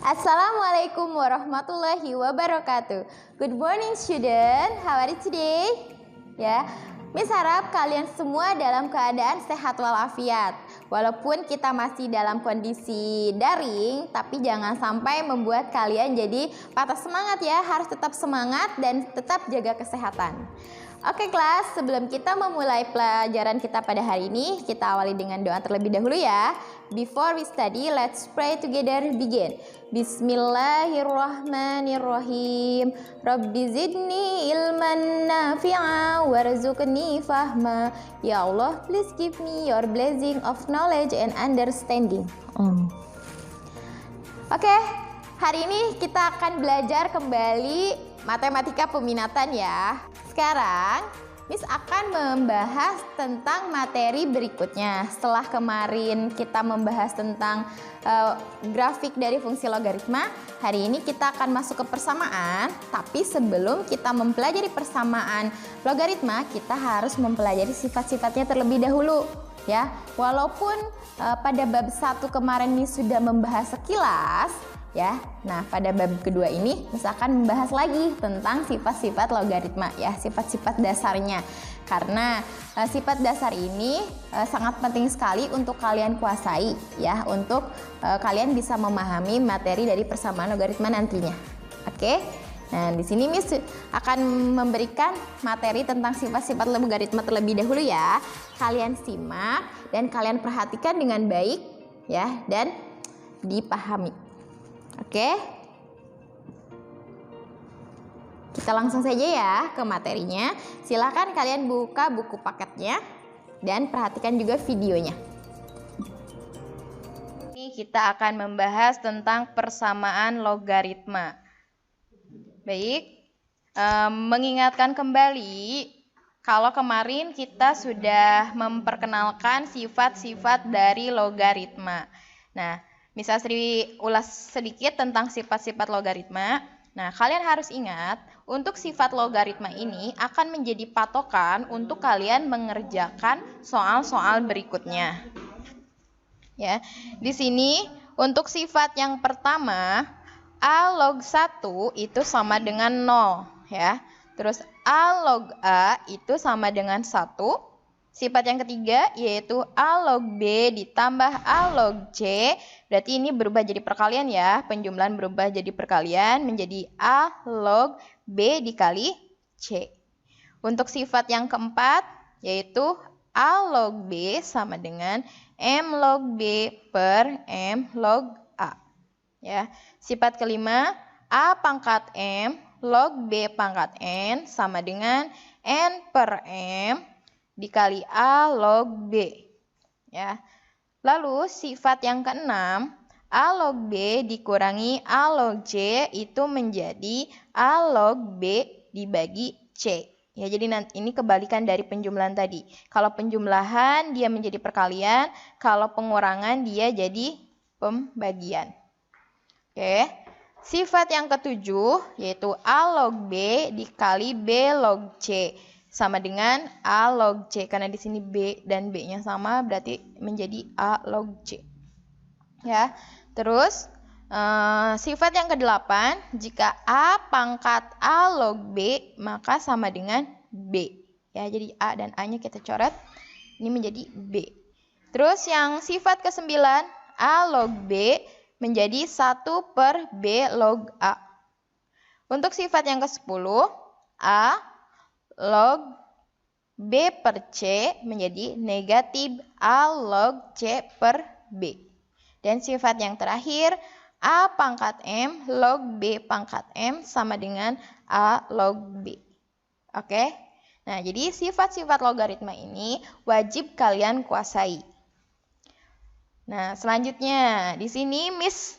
Assalamualaikum warahmatullahi wabarakatuh. Good morning student, how are you today? Ya, Miss harap kalian semua dalam keadaan sehat walafiat. Walaupun kita masih dalam kondisi daring, tapi jangan sampai membuat kalian jadi patah semangat ya. Harus tetap semangat dan tetap jaga kesehatan. Oke kelas, sebelum kita memulai pelajaran kita pada hari ini, kita awali dengan doa terlebih dahulu ya. Before we study, let's pray together. Begin. Bismillahirrahmanirrahim. Rabbi zidni ilman nafi'a warzuqni fahma. Ya Allah, please give me your blessing of knowledge and understanding. Oke, hari ini kita akan belajar kembali matematika peminatan ya. Sekarang Miss akan membahas tentang materi berikutnya. Setelah kemarin kita membahas tentang grafik dari fungsi logaritma, hari ini kita akan masuk ke persamaan. Tapi sebelum kita mempelajari persamaan logaritma, kita harus mempelajari sifat-sifatnya terlebih dahulu ya. Walaupun pada bab 1 kemarin Miss sudah membahas sekilas ya. Nah, pada bab kedua ini misalkan membahas lagi tentang sifat-sifat logaritma ya, sifat-sifat dasarnya. Karena sifat dasar ini sangat penting sekali untuk kalian kuasai ya, untuk kalian bisa memahami materi dari persamaan logaritma nantinya. Oke? Nah, di sini Miss akan memberikan materi tentang sifat-sifat logaritma terlebih dahulu ya. Kalian simak dan kalian perhatikan dengan baik ya, dan dipahami. Oke, kita langsung saja ya ke materinya. Silahkan kalian buka buku paketnya dan perhatikan juga videonya. Ini kita akan membahas tentang persamaan logaritma. Baik, mengingatkan kembali kalau kemarin kita sudah memperkenalkan sifat-sifat dari logaritma. Nah, Miss Asri ulas sedikit tentang sifat-sifat logaritma. Nah, kalian harus ingat, untuk sifat logaritma ini akan menjadi patokan untuk kalian mengerjakan soal-soal berikutnya. Ya, di sini untuk sifat yang pertama, A log 1 itu sama dengan 0 ya. Terus A log A itu sama dengan 1. Sifat yang ketiga yaitu A log B ditambah A log C. Berarti ini berubah jadi perkalian ya. Penjumlahan berubah jadi perkalian menjadi A log B dikali C. Untuk sifat yang keempat yaitu A log B sama dengan M log B per M log A. Ya. Sifat kelima, A pangkat M log B pangkat N sama dengan N per M dikali A log B ya. Lalu sifat yang keenam, A log B dikurangi A log C itu menjadi A log B dibagi C ya. Jadi nanti ini kebalikan dari penjumlahan tadi. Kalau penjumlahan dia menjadi perkalian, kalau pengurangan dia jadi pembagian. Oke. Sifat yang ketujuh yaitu A log B dikali B log C sama dengan A log C, karena di sini B dan B-nya sama berarti menjadi A log C. Ya. Terus sifat yang kedelapan, jika A pangkat A log B maka sama dengan B. Ya, jadi A dan A-nya kita coret. Ini menjadi B. Terus yang sifat ke-9, A log B menjadi 1 per B log A. Untuk sifat yang ke-10, A log B per C menjadi negatif A log C per B. Dan sifat yang terakhir, A pangkat M log B pangkat M sama dengan A log B. Oke? Nah, jadi sifat-sifat logaritma ini wajib kalian kuasai. Nah, selanjutnya di sini Miss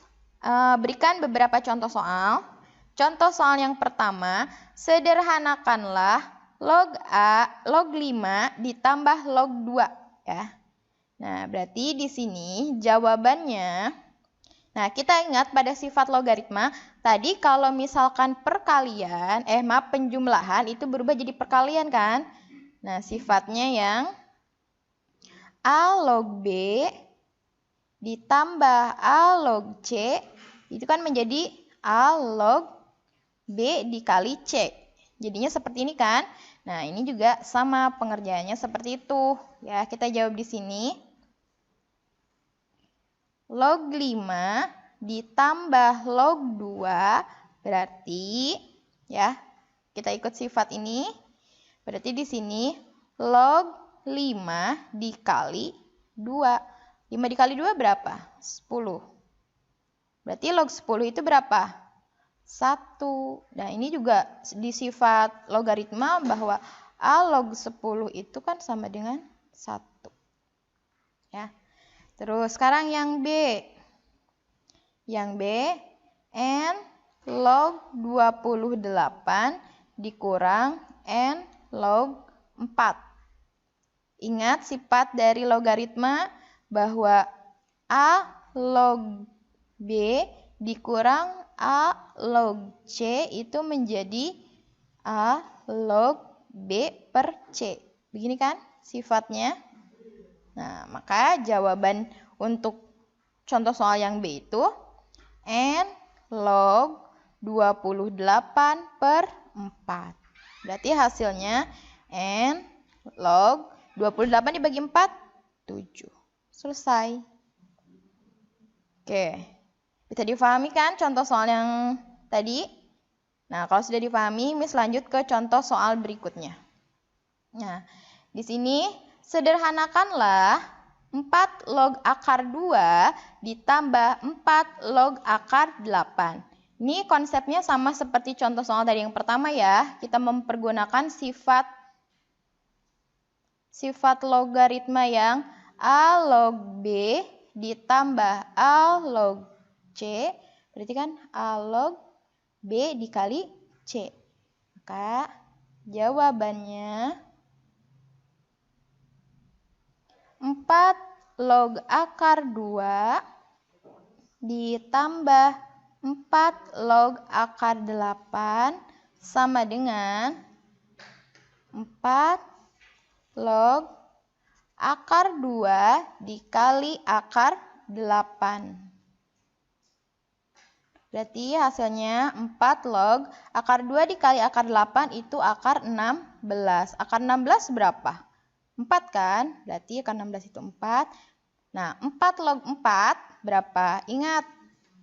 berikan beberapa contoh soal. Contoh soal yang pertama, sederhanakanlah log A, log 5 ditambah log 2 ya. Nah, berarti di sini jawabannya, nah kita ingat pada sifat logaritma tadi kalau misalkan perkalian, penjumlahan itu berubah jadi perkalian kan. Nah, sifatnya yang A log B ditambah A log C itu kan menjadi A log B dikali C. Jadinya seperti ini kan? Nah, ini juga sama pengerjaannya seperti itu. Ya, kita jawab di sini. Log 5 ditambah log 2 berarti, ya, kita ikut sifat ini. Berarti di sini log 5 dikali 2. 5 dikali 2 berapa? 10. Berarti log 10 itu berapa? 1. Nah, ini juga di sifat logaritma bahwa A log 10 itu kan sama dengan 1. Ya. Terus sekarang yang B. Yang B, N log 28 dikurang N log 4. Ingat sifat dari logaritma bahwa A log B dikurang A log C itu menjadi A log B per C. Begini kan sifatnya? Nah, maka jawaban untuk contoh soal yang B itu N log 28 per 4. Berarti hasilnya N log 28 dibagi 4, 7. Selesai. Oke. Bisa difahami kan contoh soal yang tadi? Nah, kalau sudah difahami, Miss lanjut ke contoh soal berikutnya. Nah, di sini sederhanakanlah 4 log akar 2 ditambah 4 log akar 8. Ini konsepnya sama seperti contoh soal tadi yang pertama ya. Kita mempergunakan sifat logaritma yang A log B ditambah A log C. Berarti kan A log B dikali C. Maka jawabannya 4 log akar 2 ditambah 4 log akar 8 sama dengan 4 log akar 2 dikali akar 8. Berarti hasilnya 4 log akar 2 dikali akar 8 itu akar 16. Akar 16 berapa? 4 kan? Berarti akar 16 itu 4. Nah, 4 log 4 berapa? Ingat,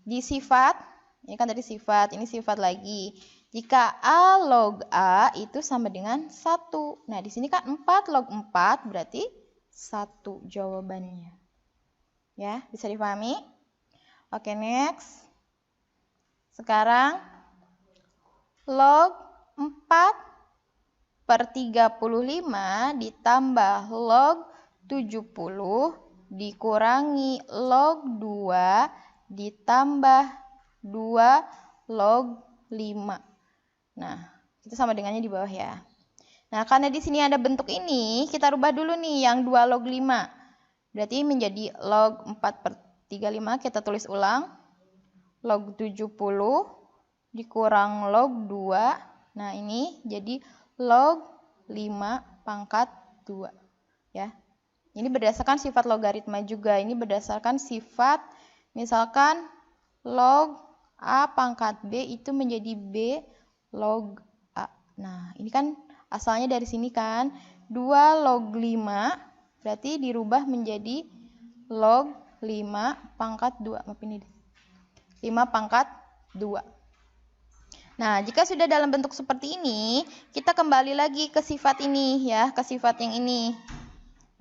di sifat, ini kan tadi sifat, ini sifat lagi. Jika A log A itu sama dengan 1. Nah, di sini kan 4 log 4 berarti 1 jawabannya. Ya, bisa dipahami? Oke, next. Sekarang log 4 per 35 ditambah log 70 dikurangi log 2 ditambah 2 log 5. Nah, itu sama dengannya di bawah ya. Nah, karena di sini ada bentuk ini, kita rubah dulu nih yang 2 log 5. Berarti menjadi log 4 per 35, kita tulis ulang. Log 70 dikurang log 2. Nah, ini jadi log 5 pangkat 2. Ya. Ini berdasarkan sifat logaritma juga. Ini berdasarkan sifat, misalkan log A pangkat B itu menjadi B log A. Nah, ini kan asalnya dari sini kan. 2 log 5 berarti dirubah menjadi log 5 pangkat 2. Maaf ini 5 pangkat 2. Nah, jika sudah dalam bentuk seperti ini, kita kembali lagi ke sifat ini ya, ke sifat yang ini.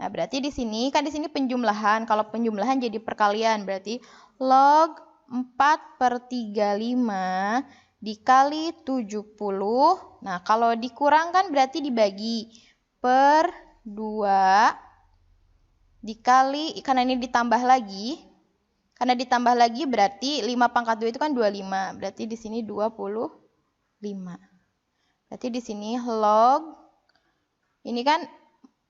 Nah, berarti di sini kan di sini penjumlahan. Kalau penjumlahan jadi perkalian, berarti log 4 per 35 dikali 70. Nah, kalau dikurangkan berarti dibagi per 2 dikali, karena ini ditambah lagi. Karena ditambah lagi berarti 5 pangkat 2 itu kan 25. Berarti di sini 25. Berarti di sini log, ini kan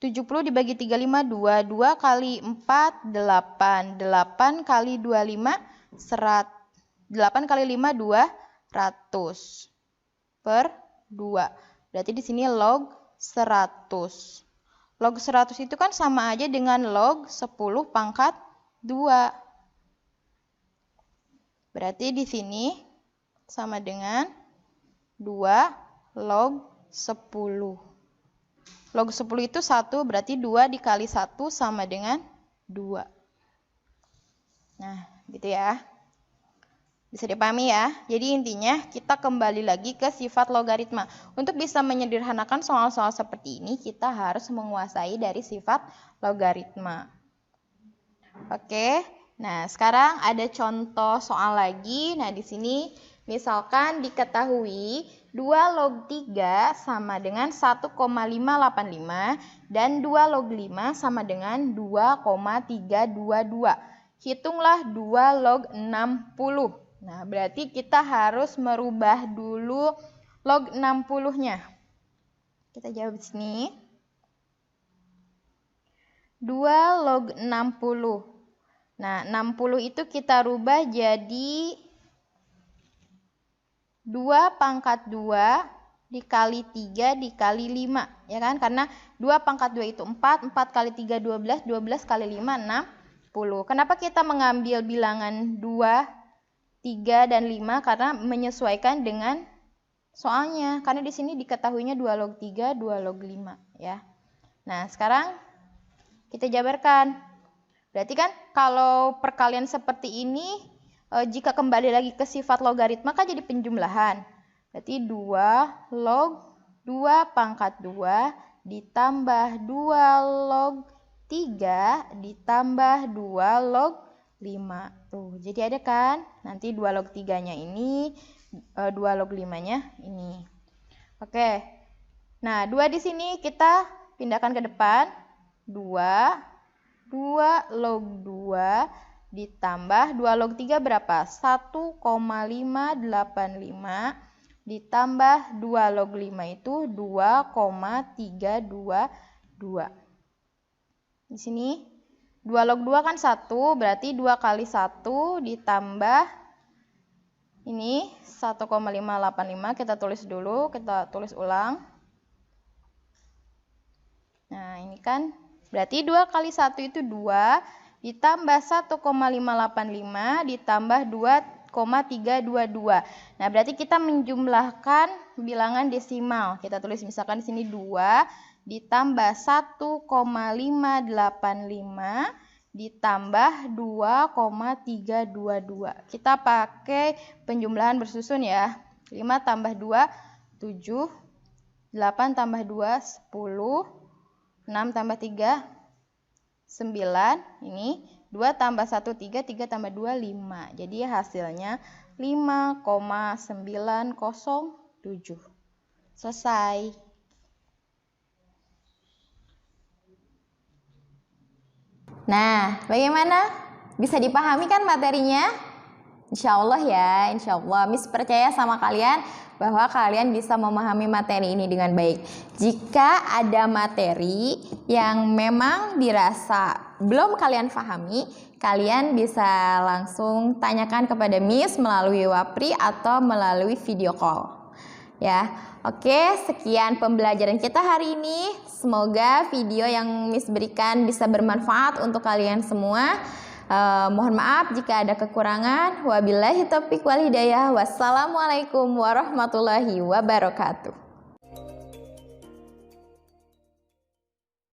70 dibagi 35, 2. 2 kali 4, 8. 8 kali 25, 100. 8 kali 5, 200. Per 2. Berarti di sini log 100. Log 100 itu kan sama aja dengan log 10 pangkat 2. Berarti di sini sama dengan 2 log 10. Log 10 itu 1, berarti 2 dikali 1 sama dengan 2. Nah, gitu ya. Bisa dipahami ya. Jadi intinya kita kembali lagi ke sifat logaritma. Untuk bisa menyederhanakan soal-soal seperti ini, kita harus menguasai dari sifat logaritma. Oke. Nah, sekarang ada contoh soal lagi. Nah, di sini misalkan diketahui 2 log 3 sama dengan 1,585 dan 2 log 5 sama dengan 2,322. Hitunglah 2 log 60. Nah, berarti kita harus merubah dulu log 60-nya. Kita jawab di sini. 2 log 60. Nah, 60 itu kita rubah jadi 2 pangkat 2 dikali 3 dikali 5. Ya kan? Karena 2 pangkat 2 itu 4. 4 kali 3, 12. 12 kali 5, 60. Kenapa kita mengambil bilangan 2, 3, dan 5? Karena menyesuaikan dengan soalnya. Karena di sini diketahuinya 2 log 3, 2 log 5. Ya. Nah, sekarang kita jabarkan. Berarti kan kalau perkalian seperti ini, jika kembali lagi ke sifat logaritma kan jadi penjumlahan. Berarti 2 log 2 pangkat 2 ditambah 2 log 3 ditambah 2 log 5. Tuh, jadi ada kan? Nanti 2 log 3-nya ini, 2 log 5-nya ini. Oke. Nah, 2 di sini kita pindahkan ke depan. 2 log 2 ditambah 2 log 3 berapa? 1,585 ditambah 2 log 5 itu 2,322. Di sini 2 log 2 kan 1, berarti 2 kali 1 ditambah ini 1,585, kita tulis dulu, kita tulis ulang. Nah, ini kan berarti 2 kali 1 itu 2, ditambah 1,585, ditambah 2,322. Nah, berarti kita menjumlahkan bilangan desimal. Kita tulis misalkan di sini 2, ditambah 1,585, ditambah 2,322. Kita pakai penjumlahan bersusun ya. 5 tambah 2, 7. 8 tambah 2, 10. 6 tambah 3, 9. Ini 2 tambah 1, 3. 3 tambah 2, 5. Jadi hasilnya 5,907. Selesai. Nah, bagaimana? Bisa dipahami kan materinya? Insya Allah ya, insya Allah. Miss percaya sama kalian bahwa kalian bisa memahami materi ini dengan baik. Jika ada materi yang memang dirasa belum kalian pahami, kalian bisa langsung tanyakan kepada Miss melalui Wapri atau melalui video call. Ya, oke, sekian pembelajaran kita hari ini. Semoga video yang Miss berikan bisa bermanfaat untuk kalian semua. Mohon maaf jika ada kekurangan. Wabillahi taufiq wal hidayah. Wassalamualaikum warahmatullahi wabarakatuh.